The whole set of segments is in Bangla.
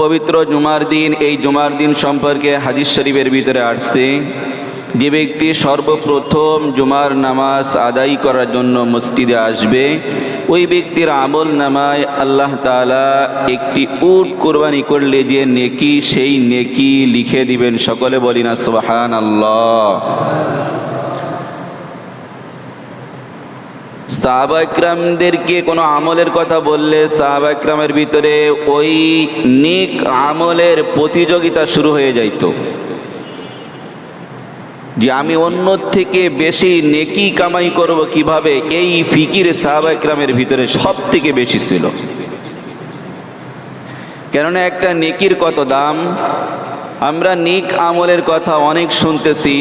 পবিত্র জুমার দিন, এই জুমার দিন সম্পর্কে হাদিস শরীফের ভিতরে আসছে, যে ব্যক্তি সর্বপ্রথম জুমার নামাজ আদায় করার জন্য মসজিদে আসবে, ওই ব্যক্তির আমল নামায় আল্লাহ তাআলা একটি উট কোরবানি করলে যে নেকি, সেই নেকি লিখে দিবেন। সকলে বলি না সুবহানাল্লাহ। সাহাবা ইকরামদেরকে কোনো আমলের কথা বললে সাহাবা ইকরামের ভিতরে ওই নেক আমলের প্রতিযোগিতা শুরু হয়ে যাইত, যে আমি অন্য থেকে বেশি নেকি কামাই করব কিভাবে। এই ফিকির সাহাবা ইকরামের ভিতরে সব থেকে বেশি ছিল। কেননা একটা নেকির কত দাম। আমরা নেক আমলের কথা অনেক শুনতেছি,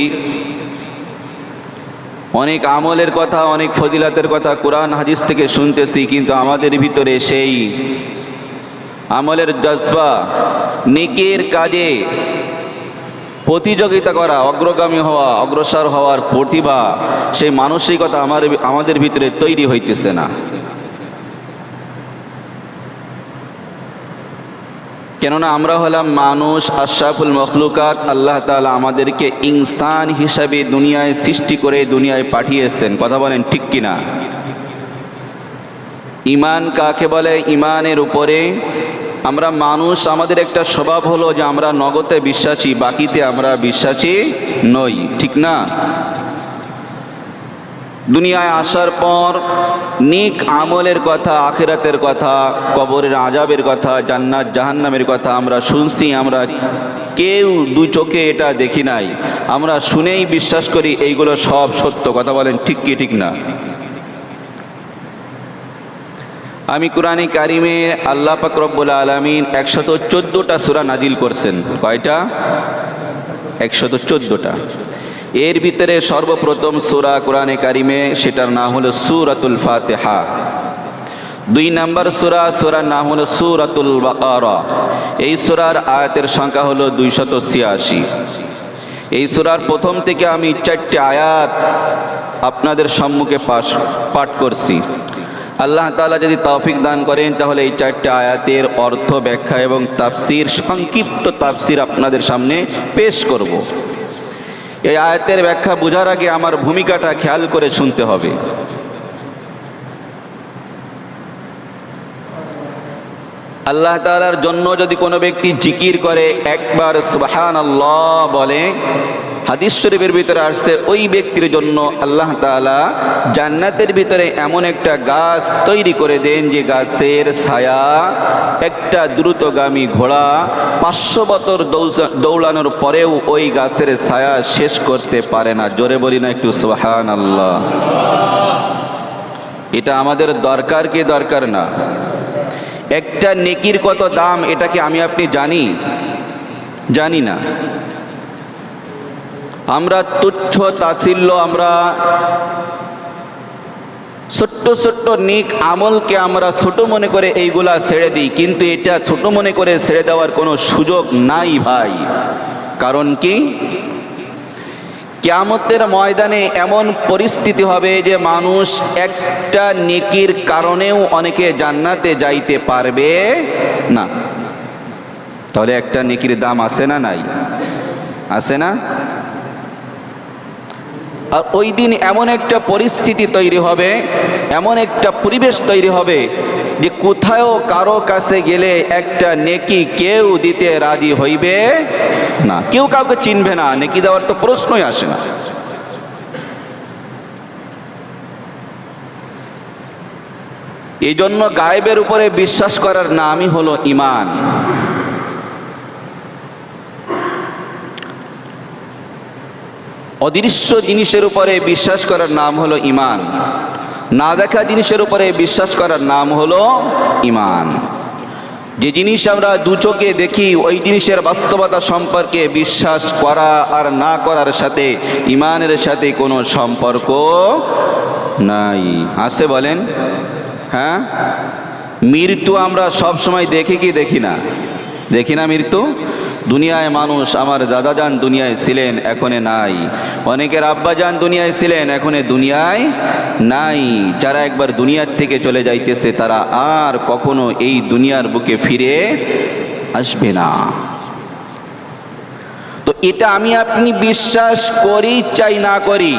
অনেক আমলের কথা, অনেক ফজিলাতের কথা কোরআন হাদিস থেকে শুনতেছি, কিন্তু আমাদের ভিতরে সেই আমলের জজবা, নেকের কাজে প্রতিযোগিতা করা, অগ্রগামী হওয়া, অগ্রসর হওয়ার প্রতিভা, সেই মানসিকতা আমাদের ভিতরে তৈরি হইতেছে না। কেননা আমরা হলাম মানুষ, আশরাফুল মখলুকাত। আল্লাহ তাআলা আমাদেরকে ইনসান হিসাবে দুনিয়ায় সৃষ্টি করে দুনিয়ায় পাঠিয়েছেন। কথা বলেন ঠিক কিনা? ঈমান কাকে বলে? ঈমানের উপরে আমরা মানুষ, আমাদের একটা স্বভাব হলো যে আমরা নগদে বিশ্বাসী, বাকিতে আমরা বিশ্বাসী নই, ঠিক না? দুনিয়ায় আসার পর নেক আমলের কথা, আখিরাতের কথা, কবরের আযাবের কথা, জান্নাত জাহান্নামের কথা আমরা শুনছি। আমরা কেউ দুই চোখে এটা দেখি নাই, আমরা শুনেই বিশ্বাস করি এইগুলো সব সত্য। কথা বলেন ঠিক কি ঠিক না? আমি কোরআনে কারিমে আল্লাহ পাক রব্বুল আলামিন 114টা সূরা নাজিল করছেন। কয়টা? 114টা। এর ভিতরে সর্বপ্রথম সূরা কোরআনে কারিমে, সেটার নাম হলো সূরাতুল ফাতিহা। 2 নম্বর সূরার নাম হলো সূরাতুল বাকারা। এই সূরার আয়াতের সংখ্যা হলো 286। এই সূরার প্রথম থেকে আমি 4টি আয়াত আপনাদের সম্মুখে পাঠ করছি। আল্লাহ তাআলা যদি তৌফিক দান করেন তাহলে এই 4টি আয়াতের অর্থ, ব্যাখ্যা এবং তাফসীর, সংক্ষিপ্ত তাফসীর আপনাদের সামনে পেশ করব। এই আয়াতের ব্যাখ্যা বোঝার আগে আমার ভূমিকাটা খেয়াল করে শুনতে হবে। আল্লাহ তাআলার জন্য যদি কোনো ব্যক্তি জিকির করে, একবার সুবহানাল্লাহ বলে, হাদিস শরীফের ভিতরে আসছে ওই ব্যক্তির জন্য আল্লাহ তাআলা জান্নাতের ভিতরে এমন একটা গাছ তৈরি করে দেন, যে গাছের ছায়া একটা দ্রুতগামী ঘোড়া 500 বছর দৌড়ানোর পরেও ওই গাছের ছায়া শেষ করতে পারে না। জোরে বলি না একটু সুবহানাল্লাহ। এটা আমাদের দরকার কি দরকার না? একটা নেকির কত দাম, এটা কি আমি আপনি জানি না? আমরা তুচ্ছ তাচ্ছিল্য, আমরা ছোট্ট ছোট্ট নেক আমলকে আমরা ছোট মনে করে এইগুলা ছেড়ে দিই, কিন্তু এটা ছোট মনে করে ছেড়ে দেওয়ার কোনো সুযোগ নাই ভাই। কারণ কি? কিয়ামতের ময়দানে এমন পরিস্থিতি হবে যে মানুষ একটা নেকির কারণেও অনেকে জান্নাতে যাইতে পারবে না। তাহলে একটা নেকির দাম আছে না নাই? আছে না? আর ওই দিন এমন একটা পরিস্থিতি তৈরি হবে, এমন একটা পরিবেশ তৈরি হবে যে কোথাও কারো কাছে গেলে একটা নেকি কেউ দিতে রাজি হইবে না, কেউ কাউকে চিনবে না, নেকি দেওয়ার তো প্রশ্নই আসে না। এই জন্য গায়েবের উপরে বিশ্বাস করার নামই হলো ঈমান। অদৃশ্য জিনিসের উপরে বিশ্বাস করার নাম হলো ঈমান। না দেখা জিনিসের উপরে বিশ্বাস করার নাম হলো ঈমান। যে জিনিস আমরা দু চোখে দেখি, ওই জিনিসের বাস্তবতা সম্পর্কে বিশ্বাস করা আর না করার সাথে ঈমানের সাথে কোনো সম্পর্ক নাই। আছে বলেন? হ্যাঁ, মৃত্যু আমরা সব সময় দেখি কি দেখি না মৃত্যু? দুনিয়ায় মানুষ, আমার দাদাজান দুনিয়ায় ছিলেন, এখনে নাই। অনেকের আব্বাজান দুনিয়ায় ছিলেন, এখনে দুনিয়ায় নাই। যারা একবার দুনিয়ার থেকে চলে যাইতেছে তারা আর কখনো এই দুনিয়ার বুকে ফিরে আসবে না। তো এটা আমি আপনি বিশ্বাস করি চাই না করি,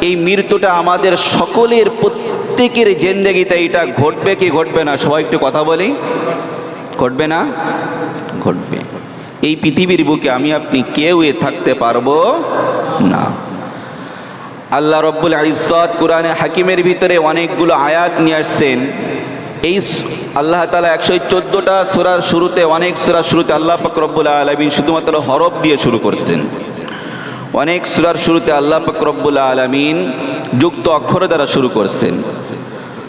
এই মৃত্যুটা আমাদের সকলের প্রত্যেকের জিন্দেগিতে এটা ঘটবে কি ঘটবে না? সবাই একটু কথা বলি, ঘটবে না? ঘটবে। এই পৃথিবীর বুকে আমি আপনি কেউ থাকতে পারবো না। আল্লাহ রব্বুল ইজ্জত কোরআনে হাকিমের ভিতরে অনেকগুলো আয়াত নিয়ে আসছেন। এই আল্লাহ তাআলা 114টা সূরার শুরুতে, অনেক সূরার শুরুতে আল্লাহ পাক রব্বুল আলামিন শুধুমাত্র হরফ দিয়ে শুরু করছেন। অনেক সূরার শুরুতে আল্লাহ পাক রব্বুল আলামিন যুক্ত অক্ষর দ্বারা শুরু করছেন।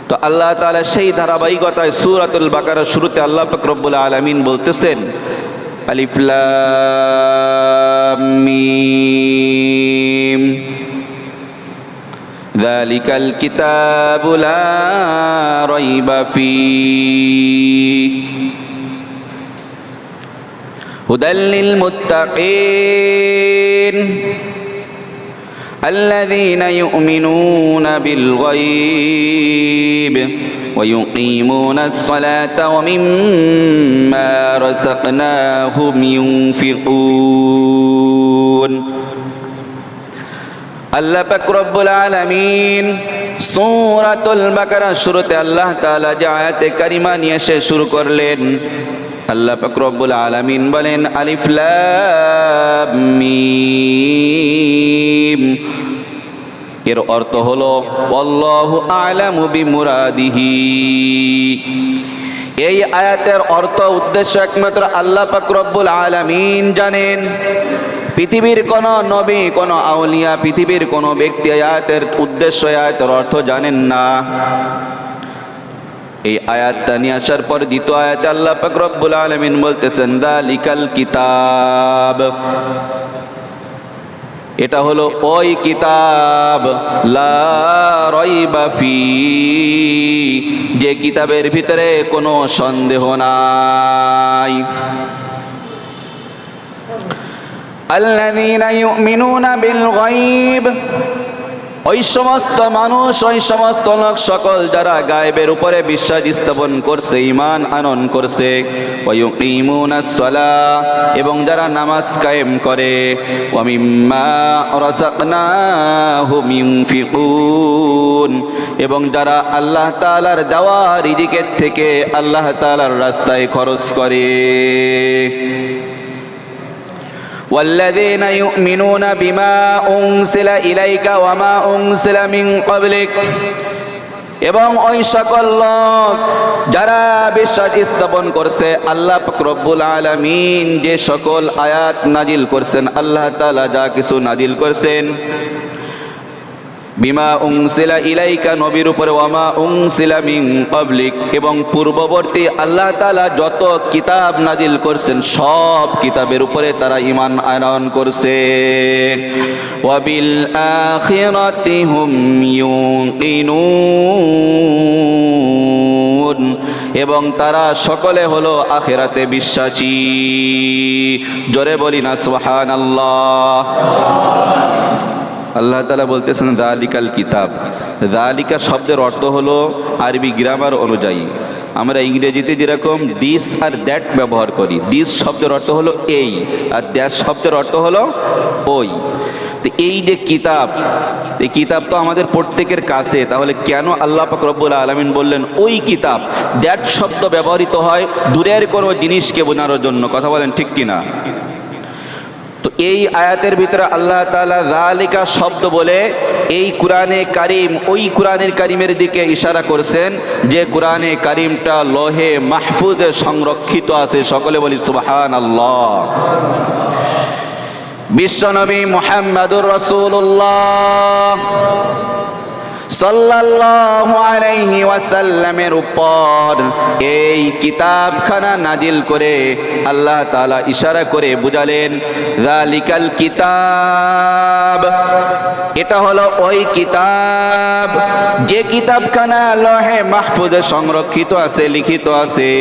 তো আল্লাহ তাআলা সেই ধারাবাহিকতায় সূরাতুল বাকারার শুরুতে আল্লাহ পাক রব্বুল আলামিন বলতেছেন, আলিফ লাম মিম যালিকাল কিতাবু লা রাইবা ফীহি হুদাল লিল মুত্তাকিন الذين يؤمنون بالغيب ويقيمون الصلاة ومما رزقناهم ينفقون। আল্লাহ পাক রব্বুল আলামিন সূরাতুল বাকারা শুরুতে আল্লাহ তাআলা যে আয়াতে কারিমা নিয়ে এসে শুরু করলেন, আল্লাহ পাক রব্বুল আলামিন বলেন আলিফ লাম মিম। এর অর্থ হলো আল্লাহু আ'লামু বিমুরাদিহি। এই আয়াতের অর্থ উদ্দেশ্য একমাত্র আল্লাহ পাক রব্বুল আলামিন জানেন। পৃথিবীর কোন নবী, কোন আউলিয়া, পৃথিবীর কোন ব্যক্তি আয়াতের উদ্দেশ্য, আয়াতের অর্থ জানেন না। এই আয়াতটা নিয়ে আসার পর দ্বিতীয় আয়াতে আল্লাহ পাক রব্বুল আলামিন বলতেছেন যালিকাল কিতাব। এটা হলো ওই কিতাব লা রাইবা ফীহি, যে কিতাবের ভিতরে কোনো সন্দেহ নাই। আল্লাযীনা ইউমিনুনা বিল গায়ব, ওই সমস্ত মানুষ, ওই সমস্ত লোক সকল যারা গায়েবের উপরে বিশ্বাস স্থাপন করছে, ঈমান আনয়ন করছে। ওয়া ইউকিমুনাস সালাহ, এবং যারা নামাজ কায়েম করে। ওয়া মিম্মা রাযাকনাহুম ইউনফিকুন, এবং যারা আল্লাহ তাআলার দেওয়া রিজিকের থেকে আল্লাহ তাআলার রাস্তায় খরচ করে। والذين يؤمنون بما أنزل إليك وما أنزل من قبلك, এবং ওই সকল লোক যারা বিশ্বাস স্থাপন করছে আল্লাহ পাক রব্বুল আলামিন যে সকল আয়াত নাজিল করছেন, আল্লাহ তাআলা যা কিছু নাজিল করছেন, বিমা উনসিলা ইলাইকা, নবীর উপরে, ওয়ামা উনসিলা মিন ক্বাবলিক, এবং পূর্ববর্তী আল্লাহ তাআলা যত কিতাব নাজিল করছেন সব কিতাবের উপরে তারা ঈমান আনয়ন করছে। ওয়া বিল আখিরাতি হুম ইউকিনুন, এবং তারা সকলে হলো আখিরাতে বিশ্বাসী। জোরে বলি না সুবহানাল্লাহ। আল্লাহ তাআলা বলতেছেন যালিকাল কিতাব। যালিকা শব্দের অর্থ হলো আরবি গ্রামার অনুযায়ী আমরা ইংরেজিতে যেরকম দিস আর দ্যাট ব্যবহার করি, দিস শব্দের অর্থ হলো এই, আর দ্যাট শব্দের অর্থ হলো ওই। তো এই যে কিতাব, এই কিতাব তো আমাদের প্রত্যেকের কাছে, তাহলে কেন আল্লাহ পাক রব্বুল আলামিন বললেন ওই কিতাব? দ্যাট শব্দ ব্যবহৃত হয় দূরের কোনো জিনিসকে বোঝানোর জন্য। কথা বলেন ঠিক কিনা? তো এই আয়াতের ভিতরে আল্লাহ তাআলা যালিকা শব্দ বলে এই কোরআনে কারিম, ওই কোরআনের কারিমের দিকে ইশারা করছেন যে কোরআনে কারিমটা লৌহে মাহফুজে সংরক্ষিত আছে। সকলে বলি সুবহানাল্লাহ। বিশ্বনবী মুহাম্মদুর রাসূলুল্লাহ সাল্লাল্লাহু আলাইহি ওয়াসাল্লামের উপর এই কিতাবখানা নাজিল করে আল্লাহ তাআলা ইশারা করে বুঝালেন যালিকাল কিতাব, এটা হলো ওই কিতাব যে কিতাবখানা লৌহে মাহফুজে সংরক্ষিত আছে, লিখিত আছে।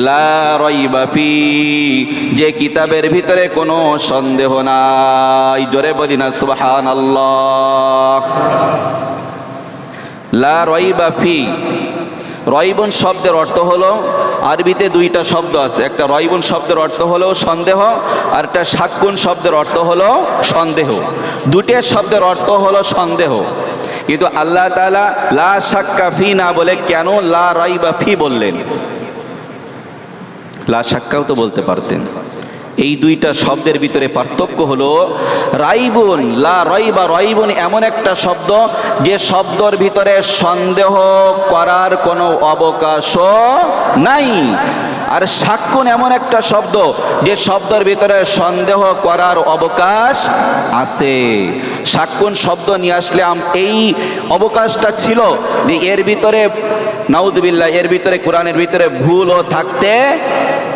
লা রাইবা ফীহি, যে কিতাবের ভিতরে কোনো সন্দেহ নাই। জোরে বলি না সুবহানাল্লাহ। লা রাইবা ফীহি, রয়বুন শব্দের অর্থ হলো, আরবিতে দুইটা শব্দ আছে, একটা রয়বুন শব্দের অর্থ হলো সন্দেহ, আর একটা শাক্কুন শব্দের অর্থ হলো সন্দেহ। দুটো শব্দের অর্থ হলো সন্দেহ, কিন্তু আল্লাহ তাআলা লা শাক্কা ফি না বলে কেন লা রাইবা ফি বললেন? লা শাক্কাও তো বলতে পারতেন। এই দুইটা শব্দের ভিতরে পার্থক্য হলো রাইবুন, লা রাইবা, রাইবুন এমন একটা শব্দ যে শব্দর ভিতরে সন্দেহ করার কোনো অবকাশও নাই, আর শাক্কুন এমন একটা শব্দ যে শব্দের ভিতরে সন্দেহ করার অবকাশ আছে। শাক্কুন শব্দ নিয়ে আসলে এই অবকাশটা ছিল যে এর ভিতরে নাউযুবিল্লাহ, এর ভিতরে কোরআনের ভিতরে ভুলও থাকতে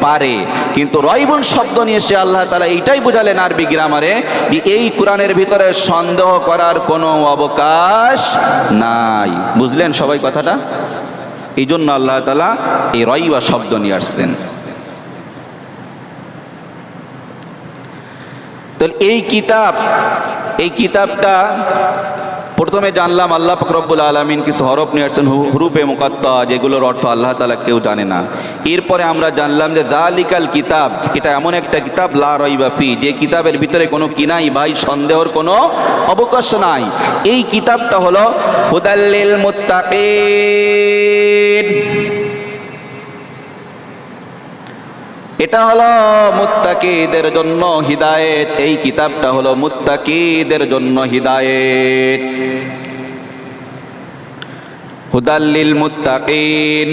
পারে, কিন্তু রয়বুন শব্দ নিয়ে এসে আল্লাহ তাআলা এইটাই বোঝালেন আরবি গ্রামারে যে এই কোরআনের ভিতরে সন্দেহ করার কোনো অবকাশ নাই। বুঝলেন সবাই কথাটা? এই জন্য আল্লাহ তাআলা এই রাইবা শব্দ নিয়ে আসছেন। তাহলে এই কিতাবটা প্রথমে জানলাম আল্লাহ পাক রব্বুল আলামিন কিছু হরফ নিয়ে আসছেন, হুরুফে মুকাত্তা, যেগুলোর অর্থ আল্লাহ তাআলা কেউ জানে না। এরপরে আমরা জানলাম যে যালিকাল কিতাব, এটা এমন একটা কিতাব লা রাইবা ফি, যে কিতাবের ভিতরে কোনো কিনাই ভাই সন্দেহের কোনো অবকাশ নাই। এই কিতাবটা হলো হুদাল লিল মুত্তাকিন, এটা হলো মুত্তাকিদের জন্য হিদায়েত। এই কিতাবটা হলো মুত্তাকিদের জন্য হিদায়েত। হুদাল লিল মুত্তাকিন,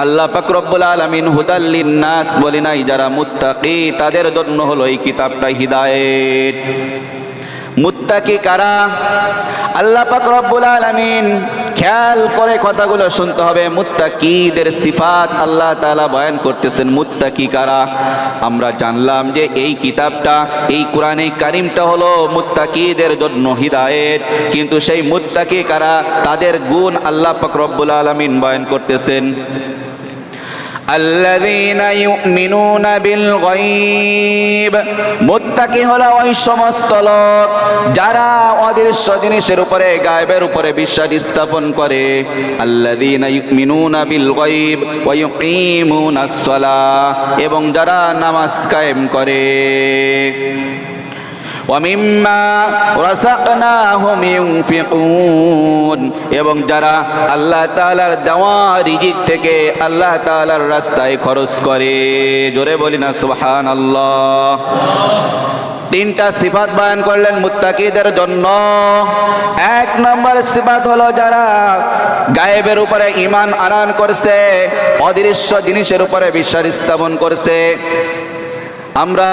আল্লাহ পাক রব্বুল আলামিন হুদাল লিন নাস বলে নাই, যারা মুত্তাকি তাদের জন্য হলো এই কিতাবটা হিদায়েত। মুত্তাকি কারা? আল্লাহ পাক রব্বুল আলামিন, খেয়াল করে কথাগুলো শুনতে হবে, মুত্তাকিদের সিফাত আল্লাহ তাআলা বয়ান করতেছেন। মুত্তাকি কারা? আমরা জানলাম যে এই কিতাবটা, এই কোরআনে কারিমটা হলো মুত্তাকিদের জন্য হিদায়েত, কিন্তু সেই মুত্তাকি কারা তাদের গুণ আল্লাহ পাক রব্বুল আলামিন বয়ান করতেছেন। আল্লাযীনা ইউমিনুনা বিল গায়ব, মুত্তাকি হলো ওই সমস্ত লোক যারা অদৃশ্য জিনিসের উপরে, গায়বের উপরে বিশ্বাস স্থাপন করে। আল্লাযীনা ইউমিনুনা বিল গায়ব ওয়া ইউকিমুনাস সালাহ, এবং যারা নামাজ কায়েম করে। ওয়ামিম্মা রাযাকনাহুম ইউনফিকুন, এবং যারা আল্লাহ তাআলার দেওয়া রিজিক থেকে আল্লাহ তাআলার রাস্তায় খরচ করে। জোরে বলি না সুবহানাল্লাহ। তিনটা সিফাত বয়ান করলেন মুত্তাকিদের জন্য। এক নম্বর সিফাত হলো যারা গায়েবের উপরে ঈমান আনয়ন করছে, অদৃশ্য জিনিসের উপরে বিশ্বাস স্থাপন করছে। আমরা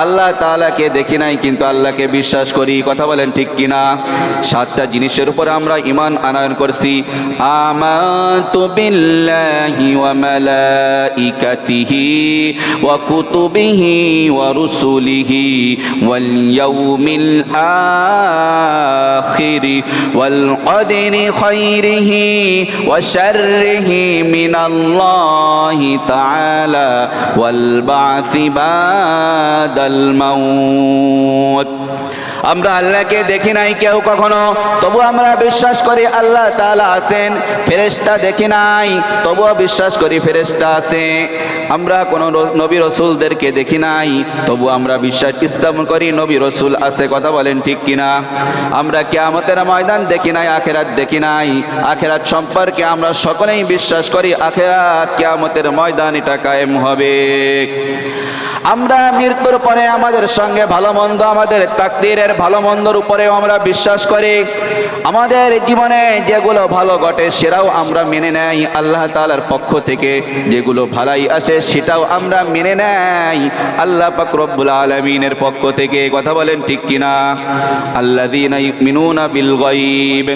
আল্লাহ তাআলাকে দেখি নাই কিন্তু আল্লাহকে বিশ্বাস করি, কথা বলেন ঠিক কিনা? সাতটা জিনিসের উপরে আমরা ঈমান আনয়ন করছি। আমানতু বিল্লাহি ওয়া মালাইকাতিহি ওয়া কুতুবিহি ওয়া রুসুলিহি ওয়াল ইয়াউমিল আখির ওয়াল কদরি খাইরিহি ওয়া শাররিহি মিনাল্লাহি তাআলা ওয়াল বা'সি বাদাল মাউত। আমরা আল্লাহকে দেখি নাই কেউ কখনো, তবু আমরা বিশ্বাস করি আল্লাহ তাআলা আছেন। ফেরেশতা দেখি নাই, তবুও বিশ্বাস করি ফেরেশতা আছে। আমরা কোনো নবী রাসূলদেরকে দেখি নাই, তবু আমরা বিশ্বাস স্থাপন করি নবী রাসূল আছে, কথা বলেন ঠিক কিনা? আমরা কিয়ামতের ময়দান দেখি নাই, আখিরাত দেখি নাই, আখিরাত সম্পর্কে আমরা সকলেই বিশ্বাস করি আখিরাত কিয়ামতের ময়দান এটা কায়েম হবে। আমরা মৃত্যুর পরে আমাদের সঙ্গে ভালো মন্দ, আমাদের তাকদীরের ভালো মন্দর উপরেও আমরা বিশ্বাস করি। আমাদের জীবনে যেগুলো ভালো ঘটে সেটাও আমরা মেনে নেই, আল্লাহ তাআলার পক্ষ থেকে যেগুলো ভালাই আসে সেটাও আমরা মেনে নেই আল্লাহ পাক রব্বুল আলামিনের পক্ষ থেকে, কথা বলেন ঠিক কিনা? আল্লাযীনা ইউমিনুনা বিল গায়ব।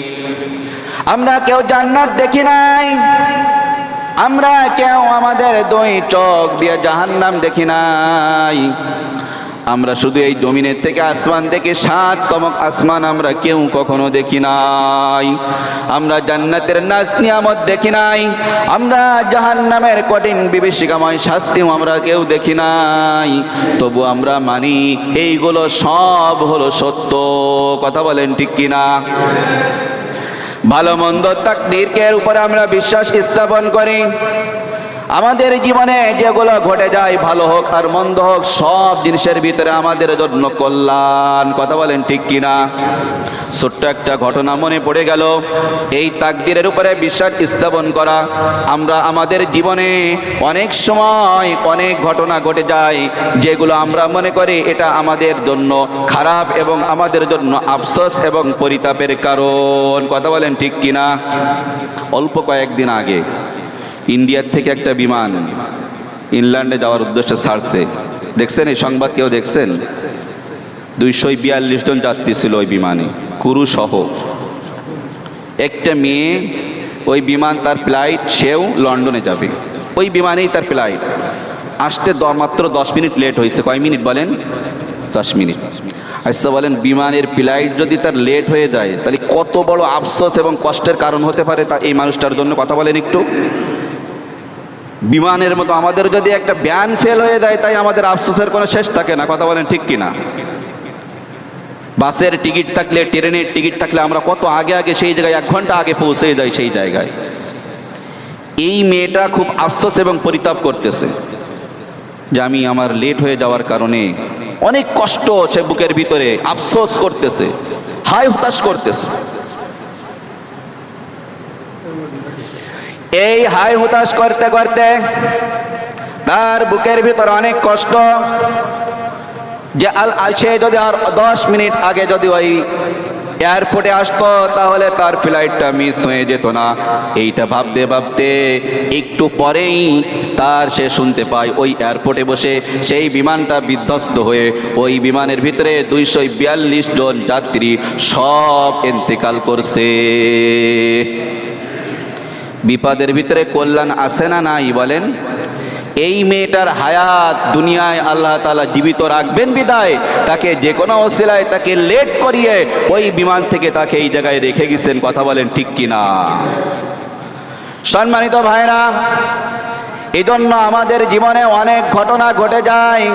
আমরা কেউ জান্নাত দেখি নাই, আমরা কেউ আমাদের দুই চোখ দিয়ে জাহান্নাম দেখি নাই। আমরা শুধু এই জমিনের থেকে আসমান দেখি, ৭তম আসমান আমরা কেউ কখনো দেখি নাই। আমরা জান্নাতের নাজ নিয়ামত দেখি নাই, আমরা জাহান্নামের কঠিন বিভীষিকাময় শাস্তিও আমরা কেউ দেখি নাই। তবু আমরা মানি এইগুলো সব হলো সত্য, কথা বলেন ঠিক কিনা? ভালো মন্দ তাকদীরের উপরে আমরা বিশ্বাস স্থাপন করি। আমাদের জীবনে যেগুলো ঘটে যায়, ভালো হোক আর মন্দ হোক, সব জিনিসের ভিতরে আমাদের জন্য কল্যাণ। কথা বলেন ঠিক কিনা? ছোট্ট একটা ঘটনা মনে পড়ে গেল। এই তাকদীরের উপরে বিশ্বাস স্থাপন করা, আমরা আমাদের জীবনে অনেক সময় অনেক ঘটনা ঘটে যায় যেগুলো আমরা মনে করি এটা আমাদের জন্য খারাপ এবং আমাদের জন্য আফসোস এবং পরিতাপের কারণ। কথা বলেন ঠিক কিনা? অল্প কয়েকদিন আগে ইন্ডিয়ার থেকে একটা বিমান ইংল্যান্ডে যাওয়ার উদ্দেশ্যে ছাড়ছে। দেখছেন এই সংবাদ? কেউ দেখছেন? 242 জন যাত্রী ছিল ওই বিমানে, ক্রু সহ। একটা মেয়ে, ওই বিমান তার ফ্লাইট, সেও লন্ডনে যাবে, ওই বিমানেই তার ফ্লাইট। আসতে মাত্র 10 মিনিট লেট হয়েছে। কয় মিনিট বলেন? 10 মিনিট। আচ্ছা বলেন, বিমানের ফ্লাইট যদি তার লেট হয়ে যায় তাহলে কত বড় আফসোস এবং কষ্টের কারণ হতে পারে তা এই মানুষটার জন্য। কথা বলেন একটু। বিমানের মতো আমাদের যদি একটা ব্যান ফেল হয়ে যায় তাই আমাদের আফসোসের কোনো শেষ থাকে না। কথা বলেন ঠিক কিনা? বাসের টিকিট থাকলে, ট্রেনের টিকিট থাকলে আমরা কত আগে আগে সেই জায়গায় 1 ঘন্টা আগে পৌঁছে যাই সেই জায়গায়। এই মেয়েটা খুব আফসোস এবং পরিতাপ করতেছে যে আমি আমার লেট হয়ে যাওয়ার কারণে অনেক কষ্ট সে বুকের ভিতরে আফসোস করতেছে, হায় হতাশ করতেছে। এই হায় হতাশ করতে করতে তার বুকের ভিতর অনেক কষ্ট যে সে যদি আর 10 মিনিট আগে যদি ওই এয়ারপোর্টে আসতো তাহলে তার ফ্লাইটটা মিস হয়ে যেত না। এইটা ভাবতে ভাবতে একটু পরেই সে শুনতে পায় ওই এয়ারপোর্টে বসে সেই বিমানটা বিধ্বস্ত হয়ে ওই বিমানের ভিতরে 242 জন যাত্রী সব ইন্তেকাল করছে। বিপদের ভিতরে কল্যাণ আছে না নাই বলেন? এই মেয়েটার হায়াত দুনিয়ায় আল্লাহ তাআলা জীবিত রাখবেন বিদায় তাকে যে কোনো ওসিলায় তাকে লেট করিয়ে ওই বিমান থেকে তাকে এই জায়গায় রেখে গেছেন। কথা বলেন ঠিক কিনা? সম্মানিত ভাইরা, এই জন্য আমাদের জীবনে অনেক ঘটনা ঘটে যায়।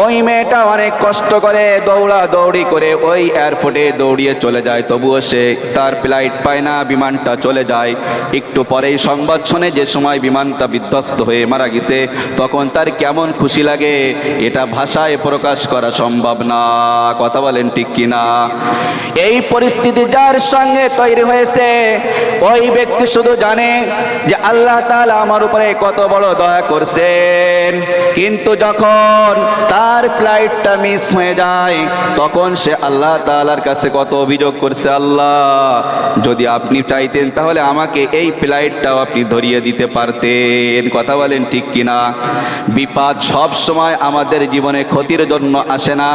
ওই মেয়েটা অনেক কষ্ট করে দৌড়াদৌড়ি করে ওই এয়ারপোর্টে দৌড়িয়ে চলে যায়, তবুও সে তার ফ্লাইট পায় না, বিমানটা চলে যায়। একটু পরেই সংবাদ শুনে যে সময় বিমানটা বিধ্বস্ত হয়ে মারা গেছে, তখন তার কেমন খুশি লাগে এটা ভাষায় প্রকাশ করা সম্ভব না। কথা বলেন ঠিক কিনা? এই পরিস্থিতি যার সঙ্গে তৈরি হয়েছে ওই ব্যক্তি শুধু জানে যে আল্লাহ তাআলা আমার উপরে কত বড় দয়া করছেন। কিন্তু যখন তার ফ্লাইটটা মিস হয়ে যায় তখন সে আল্লাহ তাআলার কাছে কত অভিযোগ করছে, আল্লাহ যদি আপনি চাইতেন তাহলে আমাকে এই ফ্লাইটটাও আপনি ধরিয়ে দিতে পারতেন। কথা বলেন ঠিক কিনা? বিপদ সব সময় আমাদের জীবনে ক্ষতির জন্য আসে না,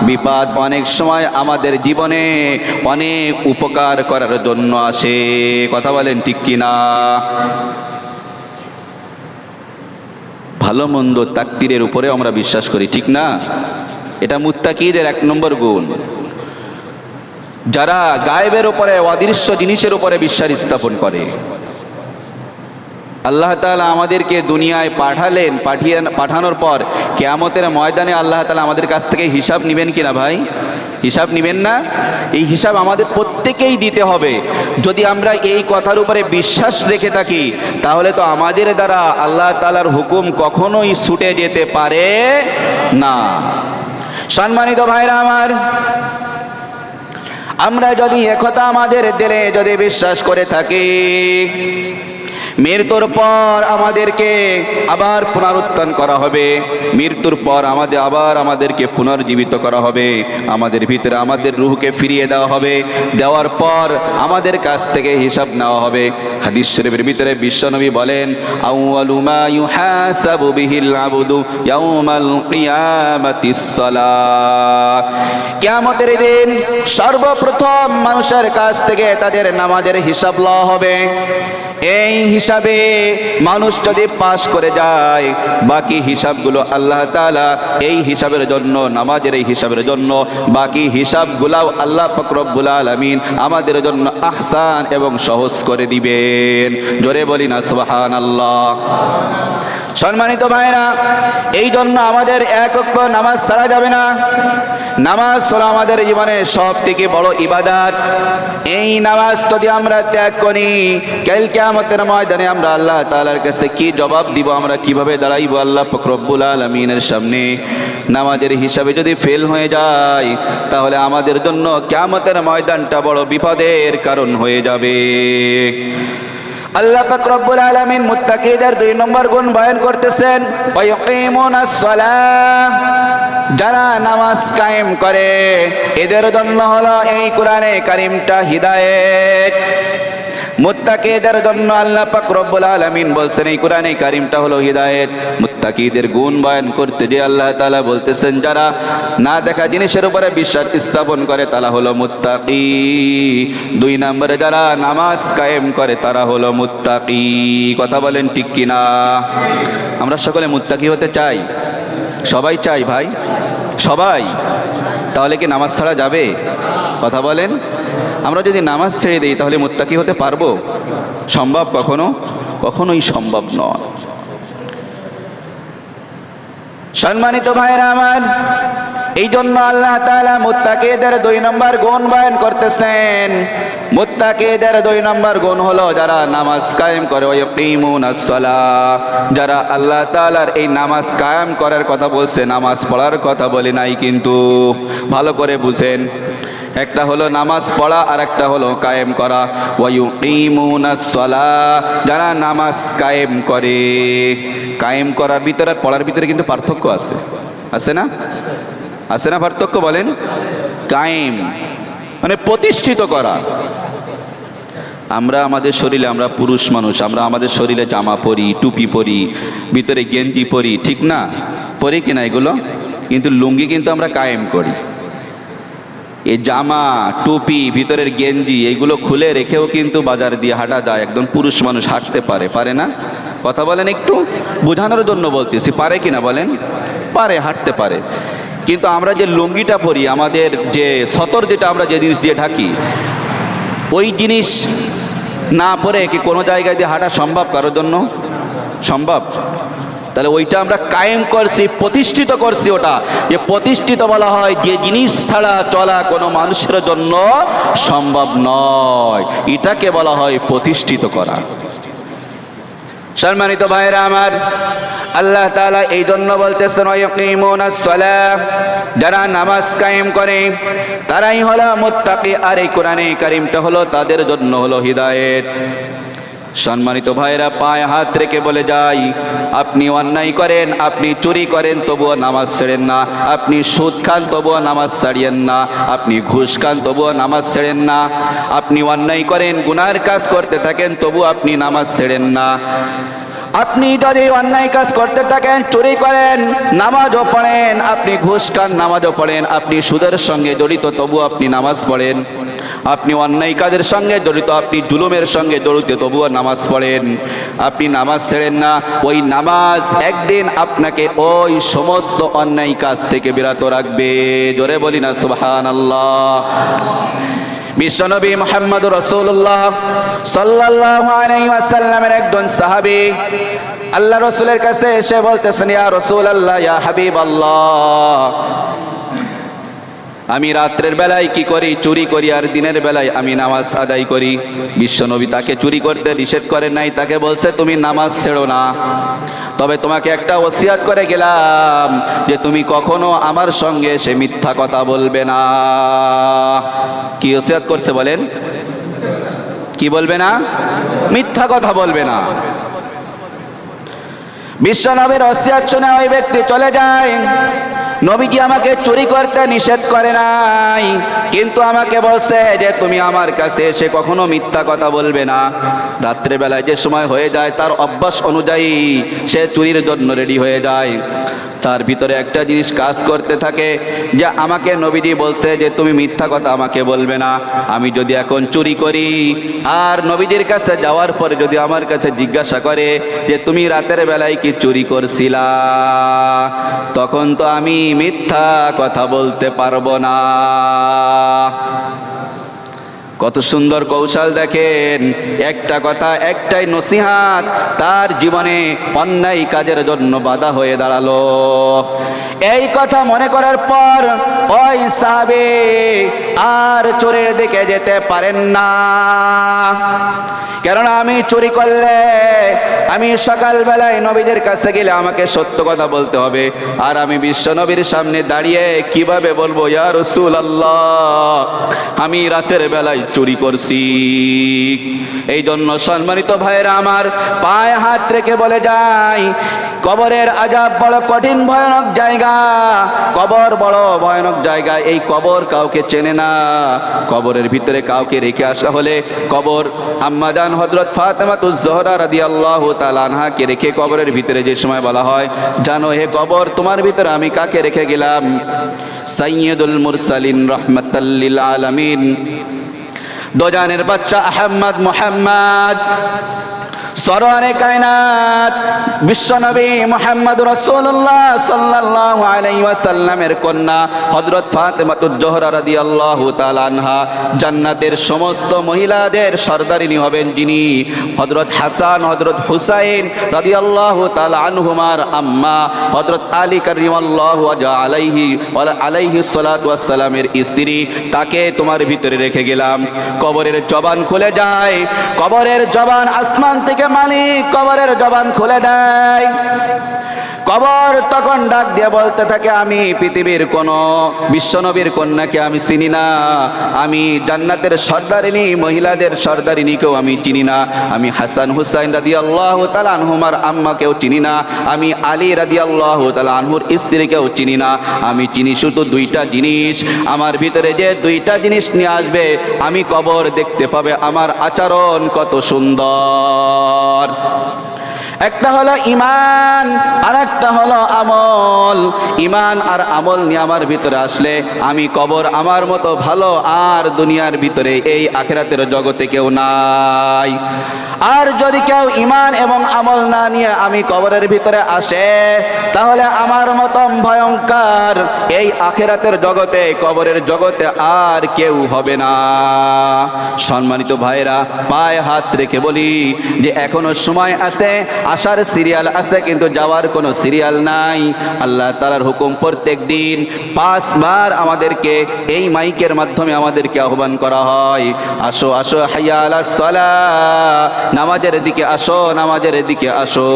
বিপদ অনেক সময় আমাদের জীবনে অনেক উপকার করার জন্য আসে। কথা বলেন ঠিক কিনা? ভালো মন্দ তাকদীরের উপরে আমরা বিশ্বাস করি, ঠিক না? এটা মুত্তাকিদের 1 নম্বর গুণ। যারা গায়েবের উপরে, অদৃশ্য জিনিসের উপরে বিশ্বাস স্থাপন করে। আল্লাহ তাআলা আমাদেরকে দুনিয়ায় পাঠানোর পর কিয়ামতের ময়দানে আল্লাহ তাআলা আমাদের কাছ থেকে হিসাব নেবেন কিনা ভাই? হিসাব নেবেন না? এই হিসাব আমাদের প্রত্যেকেই দিতে হবে। যদি আমরা এই কথার উপরে বিশ্বাস রেখে থাকি তাহলে তো আমাদের দ্বারা আল্লাহ তাআলার হুকুম কখনোই ছুটে যেতে পারে না। সম্মানিত ভাইরা আমার, আমরা যদি একথা আমাদের দিলে যদি বিশ্বাস করে থাকি, মৃত্যুর পর আমাদেরকে আবার পুনরুত্থান করা হবে, মৃত্যুর পর আমাদেরকে পুনর্জীবিত করা হবে, আমাদের ভিতরে আমাদের রূহকে ফিরিয়ে দেওয়া হবে, দেওয়ার পর আমাদের কাছ থেকে হিসাব নেওয়া হবে। হাদিস শরীফের ভিতরে বিশ্বনবী বলেন, আউয়ালু মা ইউহাসাবু বিহিল আবদু ইয়াউমাল কিয়ামাতিস সালাহ। কিয়ামতের দিন সর্বপ্রথম মানুষের কাছ থেকে তাদের নামাজের হিসাব লওয়া হবে। এই হিসাবে মানুষ যদি পাশ করে যায়, বাকি হিসাবগুলো আল্লাহ তাআলা এই হিসাবের জন্য, নামাজের এই হিসাবের জন্য বাকি হিসাবগুলাও আল্লাহ পাক রব্বুল আলামিন আমাদের জন্য আহসান এবং সহজ করে দিবেন। জোরে বলি না সুবহানাল্লাহ। সম্মানিত ভাইরা, এই জন্য আমাদের এক ওয়াক্ত নামাজ ছাড়া যাবে না। নামাজ হলো আমাদের জীবনের সব থেকে বড় ইবাদত। এই নামাজ যদি আমরা ত্যাগ করি, কাল কিয়ামতের ময়দানে আমরা আল্লাহ তাআলার কাছে কি জবাব দিব, আমরা কিভাবে দাঁড়াইবো আল্লাহ পাক রব্বুল আলামিনের সামনে? নামাজের হিসাবে যদি ফেল হয়ে যায়, তাহলে আমাদের জন্য কিয়ামতের ময়দানটা বড় বিপদের কারণ হয়ে যাবে। আল্লাহ পাক রব্বুল আলামিন মুত্তাকিদের 2 নম্বর গুণ বয়ান করতেছেন, ওয়া ইয়াকিমুনাস সালাহ, যারা নামাজ কায়েম করে এদের জন্য হলো এই কোরআনে কারীমটা হিদায়াত। মুত্তাকিদের জন্য আল্লাহ পাক রব্বুল আলামিন বলছেন এই কোরআনে কারীমটা হলো হিদায়াত। মুত্তাকিদের গুণ বয়ান করতে যে আল্লাহ তাআলা বলতেছেন, যারা না দেখা জিনিসের উপরে বিশ্বাস স্থাপন করে তারা হলো মুত্তাকি। 2 নম্বরে যারা নামাজ কায়েম করে তারা হলো মুত্তাকি। কথা বলেন ঠিক কিনা? আমরা সকলে মুত্তাকি হতে চাই? সবাই চাই ভাই, সবাই। তাহলে কি নামাজ ছাড়া যাবে? কথা বলেন। আমরা যদি নামাজ ছেড়ে দিই তাহলে মুত্তাকি হতে পারবো? সম্ভব? কখনোই সম্ভব নয়। সম্মানিত ভাইরা আমার, এই জন্য আল্লাহ তাআলা মুত্তাকিদের 2 নম্বর গুণ বয়ান করতেছেন। মুত্তাকিদের 2 নম্বর গুণ হলো যারা নামাজ কায়েম করে, ওয়া ইয়াকিমুনাস সালাহ, যারা আল্লাহ তাআলার এই নামাজ কায়েম করার কথা বলছে, নামাজ পড়ার কথা বলে নাই, কিন্তু ভালো করে বুঝেন। একটা হলো নামাজ পড়া আর একটা হলো কায়েম করা। ওয়া ইয়াকিমুনাস সালাহ, যারা নামাজ কায়েম করে। কায়েম করার ভিতরে আর পড়ার ভিতরে কিন্তু পার্থক্য আছে, আছে না? আছে না পার্থক্য? বলেন। কায়েম মানে প্রতিষ্ঠিত করা। আমরা আমাদের শরীরে, আমরা পুরুষ মানুষ, আমরা আমাদের শরীরে জামা পরি, টুপি পরি, ভিতরে গেঞ্জি পরি, ঠিক না? পরি কিনা এগুলো? কিন্তু লুঙ্গি কিন্তু আমরা কায়েম করি। এই জামা, টুপি, ভিতরের গেঞ্জি এইগুলো খুলে রেখেও কিন্তু বাজার দিয়ে হাঁটা যায়। একদম পুরুষ মানুষ হাঁটতে পারে, পারে না? কথা বলেন, একটু বোঝানোর জন্য বলতেছি। পারে কিনা বলেন? পারে, হাঁটতে পারে। কিন্তু আমরা যে লুঙ্গিটা পরি, আমাদের যে সতর, যেটা আমরা যে জিনিস দিয়ে ঢাকি, ওই জিনিস না পরে কি কোনো জায়গায় দিয়ে হাঁটা সম্ভব কারোর জন্য? সম্ভব? তাহলে ওইটা আমরা কায়েম করছি, প্রতিষ্ঠিত করছি। ওটা যে প্রতিষ্ঠিত বলা হয় যে জিনিস ছাড়া চলা কোনো মানুষের জন্য সম্ভব নয়, এটাকে বলা হয় প্রতিষ্ঠিত করা। সম্মানিত ভাইরা আমার, আল্লাহ তাআলা এই জন্য বলতেছেন, ওয়া ইয়াকিমুনাস সালাহ, যারা নামাজ কায়েম করে তারাই হলো মুত্তাকি। আর এই কোরআনে কারীমটা হলো তাদের জন্য হলো হিদায়াত। সম্মানিত ভাইরা, পায়ে হাত রেখে বলে যাই, আপনি অন্যায় করেন, আপনি চুরি করেন, তবুও নামাজ ছেড়েন না। আপনি সুদ খান, তবুও নামাজ ছাড়িয়েন না। আপনি ঘুষ খান, তবুও নামাজ ছেড়েন না। আপনি অন্যায় করেন, গুনার কাজ করতে থাকেন, তবু আপনি নামাজ ছেড়েন না। আপনি যদি অন্যায় কাজ করতে থাকেন, চুরি করেন, নামাজও পড়েন, আপনি ঘুষ খান, নামাজও পড়েন, আপনি সুদের সঙ্গে জড়িত, তবু আপনি নামাজ পড়েন। আপনি অন্যায় কাজের সঙ্গে জড়িত, আপনি জুলুমের সঙ্গে জড়িত, তবুও নামাজ পড়েন। আপনি নামাজ ছেড়েন না। ওই নামাজ একদিন আপনাকে ওই সমস্ত অন্যায় কাজ থেকে বিরত রাখবে। জোরে বলি না সুবহানাল্লাহ। বিশ্বনবী মুহাম্মদুর রাসূলুল্লাহ সাল্লাল্লাহু আলাইহি ওয়াসাল্লামের একজন সাহাবী আল্লাহ রাসূলের কাছে এসে বলতেছেন, ইয়া রাসূলুল্লাহ, ইয়া হাবিবাল্লাহ, আমি রাত্রের বেলায় কি করি? চুরি করি, আর দিনের বেলায় আমি নামাজ আদায় করি। বিশ্বনবী তাকে চুরি করতে নিষেধ করেন নাই, তাকে বলছে তুমি নামাজ ছেড়ো না, তবে তোমাকে একটা ওসিয়াত করে গেলাম যে তুমি কখনো আমার সঙ্গে সে মিথ্যা কথা বলবে না। কি ওসিয়াত করছে বলেন? কি বলবে না? মিথ্যা কথা বলবে না। বিশ্বনবীর ওসিয়াত শুনে ওই ব্যক্তি চলে যায়। নবীজি আমাকে চুরি করতে নিষেধ করে নাই, কিন্তু আমাকে বলছে যে তুমি আমার কাছে এসে কখনো মিথ্যা কথা বলবে না। রাত্রে বেলায় যে সময় হয়ে যায়, তার অভ্যাস অনুযায়ী সে চুরির জন্য রেডি হয়ে যায়। তার ভিতরে একটা জিনিস কাজ করতে থাকে যে আমাকে নবীজি বলছে যে তুমি মিথ্যা কথা আমাকে বলবে না। আমি যদি এখন চুরি করি আর নবীজির কাছে যাওয়ার পরে যদি আমার কাছে জিজ্ঞাসা করে যে তুমি রাতের বেলায় কি চুরি করছিলা, তখন তো আমি মিথ্যা কথা বলতে পারবো না। কত সুন্দর কৌশল দেখেন, একটা কথা, একটাই নসিহাত তার জীবনে অন্যায় কাজের জন্য বাধা হয়ে দাঁড়ালো। এই কথা মনে করার পর ওই সাহাবী আর চোরের দিকে যেতে পারেন না। কেননা আমি চুরি করলে, আমি সকালবেলায় নবীদের কাছে গেলে আমাকে সত্য কথা বলতে হবে, আর আমি বিশ্ব নবীর সামনে দাঁড়িয়ে কিভাবে বলবো ইয়া রাসূলুল্লাহ আমি রাতের বেলায় চুরি করছি। এই জন্য সম্মানিত ভাইরা আমার, পায়ে হাত রেখে বলে যাই, কবরের আযাব বড় কঠিন ভয়ানক জায়গা, কবর বড় ভয়ানক জায়গা। এই কবর কাউকে চেনে না, কবরের ভিতরে কাউকে রেখে আসা হলে, কবর আম্মাজান হযরত ফাতেমাতুজ জোহরা রাদিয়াল্লাহু তাআলা আনহাকে রেখে কবরের ভিতরে যে সময় বলা হয়, জানো হে কবর তোমার ভিতরে আমি কাকে রেখে গেলাম? সাইয়্যিদুল মুরসালিন রাহমাতাল লিল আলামিন, দোজানের বাচ্চা আহমদ মুহাম্মদ, সরওয়ারে কায়নাত বিশ্বনবী মুহাম্মদ রাসূলুল্লাহ সাল্লাল্লাহু আলাইহি ওয়াসাল্লামের কন্যা হযরত ফাতেমাতুজ জোহরা রাদিয়াল্লাহু তাআলা আনহা, জান্নাতের সমস্ত মহিলাদের সরদারিনী হবেন যিনি, হযরত হাসান হযরত হুসাইন রাদিয়াল্লাহু তাআলা আনহুমার আম্মা হযরত আলী কাররামাল্লাহু ওয়াজহু আলাইহি ওয়া আলাইহিস সালাতু ওয়াস সালামের স্ত্রী, তাকে তোমার ভিতরে রেখে গেলাম। কবরের জবান খুলে যায়, কবরের জবান আসমান থেকে মালিক কবরের জবান খুলে দেয়। কবর তখন ডাক দিয়ে বলতে থাকে, আমি পৃথিবীর কোন বিশ্বনবীর কন্যাকে আমি চিনি না, আমি জান্নাতের সর্দারিনী মহিলাদের সর্দারিনীকেও আমি চিনি না, আমি হাসান হুসাইন রাদিয়াল্লাহু তাআলা আনহুমার আম্মাকেও চিনি না, আমি আলী রাদিয়াল্লাহু তাআলা আনহুর স্ত্রীকেও চিনি না, আমি চিনি শুধু দুইটা জিনিস। আমার ভিতরে যে দুইটা জিনিস নিয়ে আসবে, আমি কবর দেখতে পাবে আমার আচরণ কত সুন্দর। একটা হলো ঈমান, আর একটা হলো আমল। ঈমান আর আমল নিয়ে আমার ভিতরে আসলে আমি কবর আমার মতো ভালো আর দুনিয়ার ভিতরে এই আখিরাতের জগতে কেউ নাই। আর যদি কেউ ঈমান এবং আমল না নিয়ে আমি কবরের ভিতরে আসে, তাহলে আমার মতো ভয়ঙ্কর এই আখিরাতের জগতে, কবরের জগতে আর কেউ হবে না। সম্মানিত ভাইরা, পায়ে হাত রেখে বলি যে এখনো সময় আছে, আসার সিরিয়াল আছে কিন্তু যাওয়ার কোনো সিরিয়াল নাই। আল্লাহ তাআলার হুকুম, প্রত্যেক দিন 5 বার আমাদেরকে এই মাইকের মাধ্যমে আমাদেরকে আহ্বান করা হয়, আসো আসো হাইয়া আলাস সালাহ, নামাজের দিকে আসো, নামাজের দিকে আসো।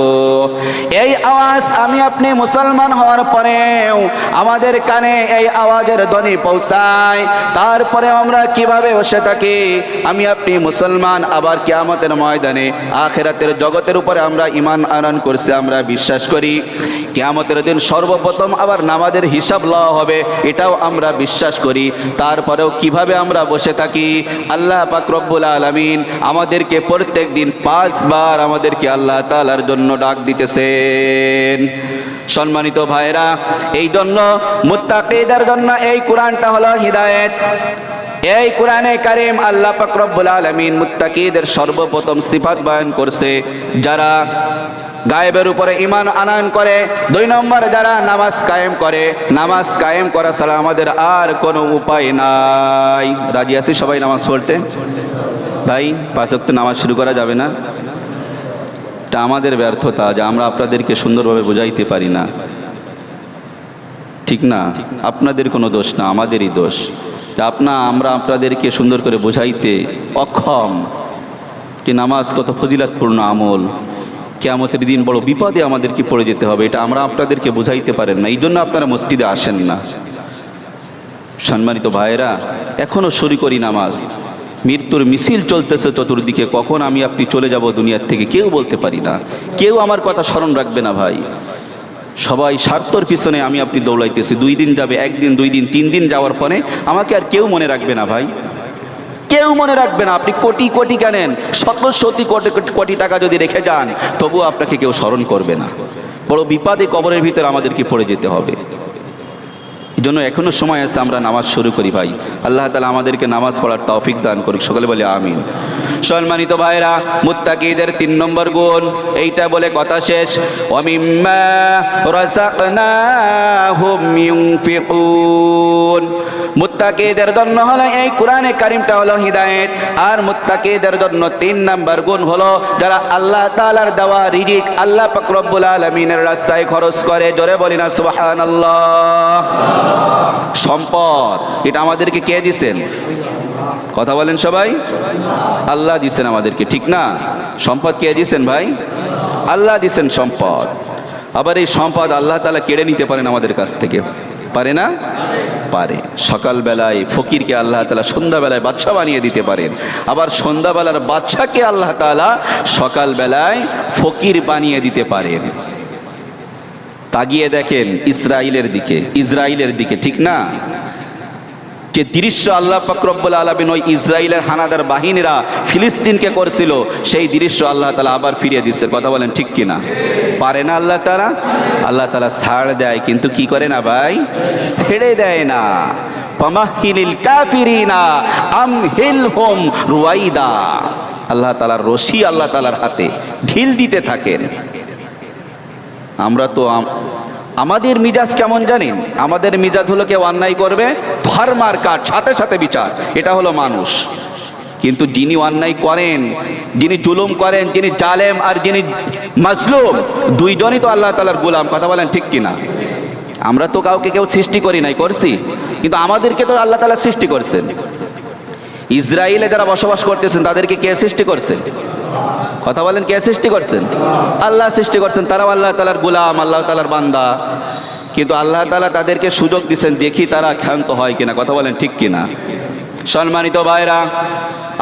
এই আওয়াজ আমি আপনি মুসলমান হওয়ার পরেও আমাদের কানে এই আওয়াজের ধ্বনি পৌঁছায়, তারপরে আমরা কিভাবে বসে থাকি? আমি আপনি মুসলমান, আবার কিয়ামতের ময়দানে আখিরাতের জগতের উপরে আমরা ঈমান আনয়ন করছি, আমরা বিশ্বাস করি কিয়ামতের দিন সর্বপ্রথম আবার নামাজের হিসাব লওয়া হবে, এটাও আমরা বিশ্বাস করি। তারপরেও কিভাবে আমরা বসে থাকি? আল্লাহ পাক রব্বুল আলামিন আমাদেরকে প্রত্যেক দিন 5 বার আমাদেরকে আল্লাহ তাআলার জন্য ডাক দিতেছেন। সম্মানিত ভাইরা, এই জন্য মুত্তাকিদের জন্য এই কোরআনটা হলো হিদায়াত। এই কোরআনে কারীম আল্লাহ পাক রব্বুল আলামিন মুত্তাকিদের সর্বপ্রথম সিফাত বয়ান করছে, যারা গায়েবের উপরে ঈমান আনয়ন করে। 2 নম্বর, যারা নামাজ কায়েম করে। নামাজ কায়েম করা ছাড়া আমাদের আর কোনো উপায় নাই। রাজি আছি সবাই নামাজ পড়তে? ভাই 5 ওয়াক্ত নামাজ শুরু করা যাবে না? এটা আমাদের ব্যর্থতা যে আমরা আপনাদেরকে সুন্দরভাবে বোঝাইতে পারি না, ঠিক না? আপনাদের কোনো দোষ না, আমাদেরই দোষ। আমরা আপনাদেরকে সুন্দর করে বোঝাইতে অক্ষম যে নামাজ কত ফজিলাতপূর্ণ আমল, কিয়ামতের দিন বড় বিপদে আমাদেরকে পড়ে যেতে হবে, এটা আমরা আপনাদেরকে বোঝাইতে পারেন না, এই জন্য আপনারা মসজিদে আসেন না। সম্মানিত ভাইয়েরা, এখনও শুরু করি নামাজ, মৃত্যুর মিছিল চলতেছে চতুর্দিকে, কখন আমি আপনি চলে যাব দুনিয়ার থেকে কেউ বলতে পারি না, কেউ আমার কথা স্মরণ রাখবে না। ভাই, সবাই স্বার্থর পিছনে আমি আপনি দৌড়াইতেছি। 2 দিন যাবে, 1 দিন, 2 দিন, 3 দিন যাওয়ার পরে আমাকে আর কেউ মনে রাখবে না। ভাই, কেউ মনে রাখবে না। আপনি কোটি কোটি কেনেন, 70 কোটি টাকা যদি রেখে যান, তবুও আপনাকে কেউ স্মরণ করবে না। বড় বিপদে কবরের ভিতরে আমাদেরকে পড়ে যেতে হবে। এই জন্য এখনও সময় আছে, আমরা নামাজ শুরু করি ভাই। আল্লাহ তাআলা আমাদেরকে নামাজ পড়ার তৌফিক দান করুক, সকলে বলে আমিন। সম্মানিত ভাইরা, মুত্তাকিদের 3 নম্বর গুণ এইটা বলে কথা শেষ। ওয়া মিম্মা রাযাকনাহুম ইউনফিকুন। মুত্তাকিদের জন্য হলো এই কোরআনে কারীমটা হলো হিদায়াত, আর মুত্তাকিদের জন্য 3 নম্বর গুণ হলো যারা আল্লাহ তাআলার দেওয়া রিজিক আল্লাহ পাক রব্বুল আলামিনের রাস্তায় খরচ করে। জোরে বলি না সুবহানাল্লাহ। সম্পদ এটা আমাদেরকে কে দিয়েছেন? কথা বলেন সবাই। আল্লাহ দিয়েছেন আমাদেরকে, ঠিক না? সম্পদ কে দিয়েছেন ভাই? আল্লাহ দিয়েছেন সম্পদ। আবার এই সম্পদ আল্লাহ তাআলা কেড়ে নিতে পারেন আমাদের কাছ থেকে, পারে না? পারে। সকালবেলায় ফকিরকে আল্লাহ তাআলা সন্ধ্যাবেলায় বাদশা বানিয়ে দিতে পারেন, আবার সন্ধ্যাবেলার বাদশাকে আল্লাহ তাআলা সকালবেলায় ফকির বানিয়ে দিতে পারেন। তাকিয়ে দেখেন ইসরাইলের দিকে, ঠিক না? যে দৃশ্য আল্লাহ পাক রব্বুল আলামিন ওই ইসরাইলের হানাদার বাহিনীরা ফিলিস্তিনকে করছিল, সেই দৃশ্য আল্লাহ তাআলা আবার ফিরিয়ে দিচ্ছে। কথা বলেন ঠিক কিনা? পারে না আল্লাহ তাআলা? আল্লাহ তাআলা ছাড় দেয়, কিন্তু কি করে না ভাই? ছেড়ে দেয় না। ফামাহিলিল কাফিরিনা আমহিলহুম রুয়াইদা। আল্লাহ তাআলার রশি আল্লাহ তাআলার হাতে, ঢিল দিতে থাকেন। আমরা তো আমাদের মিজাজ কেমন জানেন? আমাদের মিজাজ হলো কেউ অন্যায় করবে, ধর্মার কাজ, সাথে সাথে বিচার। এটা হলো মানুষ। কিন্তু যিনি অন্যায় করেন, যিনি জুলুম করেন, যিনি জালেম আর যিনি মাজলুম, দুইজনই তো আল্লাহ তাআলার গোলাম। কথা বলেন ঠিক কিনা? আমরা তো কাউকে কেউ সৃষ্টি করি নাই, করছি? কিন্তু আমাদেরকে তো আল্লাহ তাআলা সৃষ্টি করছেন। ইসরায়েলে যারা বসবাস করতেছেন তাদেরকে কে সৃষ্টি করছেন? কথা বলেন, কে সৃষ্টি করছেন? আল্লাহ সৃষ্টি করছেন। তারাও আল্লাহ তাআলার গোলাম, আল্লাহ তাআলার বান্দা। কিন্তু আল্লাহ তাআলা তাদেরকে সুযোগ দিচ্ছেন, দেখি তারা ক্ষান্ত হয় কিনা। কথা বলেন ঠিক কিনা? সম্মানিত ভাইরা,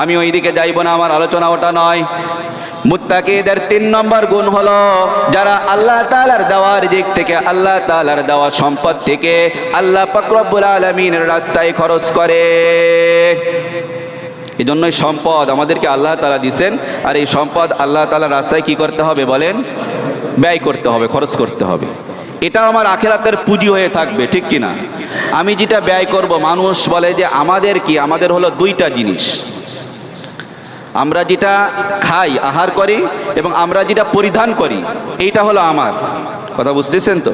আমি ওই দিকে যাইব না, আমার আলোচনা ওটা নয়। মুত্তাকিদের 3 নম্বর গুণ হলো যারা আল্লাহ তাআলার দেওয়ার দিক থেকে, আল্লাহ তাআলার দেওয়া সম্পদ থেকে আল্লাহ পাক রব্বুল আলামিনের রাস্তায় খরচ করে। এই জন্যই সম্পদ আমাদেরকে আল্লাহ তাআলা দিয়েছেন, আর এই সম্পদ আল্লাহ তাআলার রাস্তায় কি করতে হবে বলেন? ব্যয় করতে হবে, খরচ করতে হবে। এটা আমার আখিরাতের পুঁজি হয়ে থাকবে, ঠিক কিনা? আমি যেটা ব্যয় করব, মানুষ বলে যে আমাদের কি, আমাদের হলো 2টা জিনিস। আমরা যেটা খাই, আহার করি, এবং আমরা যেটা পরিধান করি, এইটা হলো আমার। কথা বুঝতেছেন তো?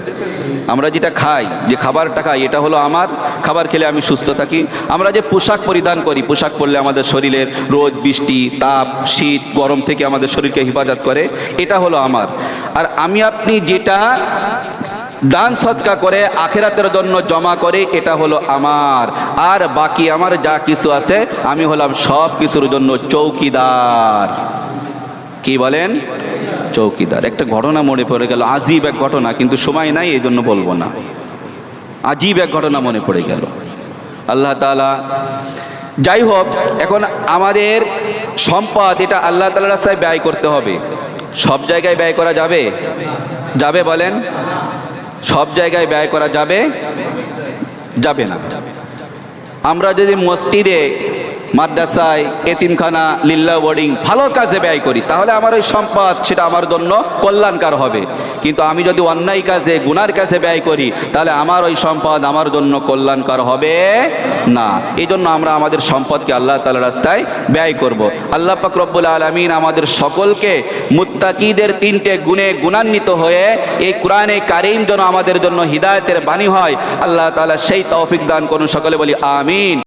আমরা যেটা খাই, যে খাবারটা খাই, এটা হলো আমার। খাবার খেলে আমি সুস্থ থাকি। আমরা যে পোশাক পরিধান করি, পোশাক পরলে আমাদের শরীরের রোদ, বৃষ্টি, তাপ, শীত, গরম থেকে আমাদের শরীরকে হেফাজত করে, এটা হলো আমার। আর আমি আপনি যেটা দান সদকা করে আখিরাতের জন্য জমা করে, এটা হলো আমার। আর বাকি আমার যা কিছু আছে, আমি হলাম সব কিছুর জন্য চৌকিদার। কি বলেন? চৌকিদার। একটা ঘটনা মনে পড়ে গেল, আজীব এক ঘটনা, কিন্তু সময় নাই এই জন্য বলবো না। আজীব এক ঘটনা মনে পড়ে গেল। আল্লাহ তাআলা, যাই হোক, এখন আমাদের সম্পদ এটা আল্লাহ তাআলার রাস্তায় ব্যয় করতে হবে। সব জায়গায় ব্যয় করা যাবে? যাবে বলেন? সব জায়গায় ব্যয় করা যাবে? যাবে না। আমরা যদি মসজিদে, মাদ্রাসায়, এতিমখানা, লিল্লাহ বোর্ডিং ভালো কাজে ব্যয় করি, তাহলে আমার ওই সম্পদ সেটা আমার জন্য কল্যাণকার হবে। কিন্তু আমি যদি অন্যায় কাজে, গুনার কাজে ব্যয় করি, তাহলে আমার ওই সম্পদ আমার জন্য কল্যাণকার হবে না। এই জন্য আমরা আমাদের সম্পদকে আল্লাহ তাআলার রাস্তায় ব্যয় করব। আল্লাহ পাক রব্বুল আলামিন আমাদের সকলকে মুত্তাকিদের 3টে গুণে গুণান্বিত হয়ে এই কোরআনে কারীম যেন আমাদের জন্য হিদায়াতের বাণী হয়, আল্লাহ তাআলা সেই তৌফিক দান করুন। সকলে বলি আমিন।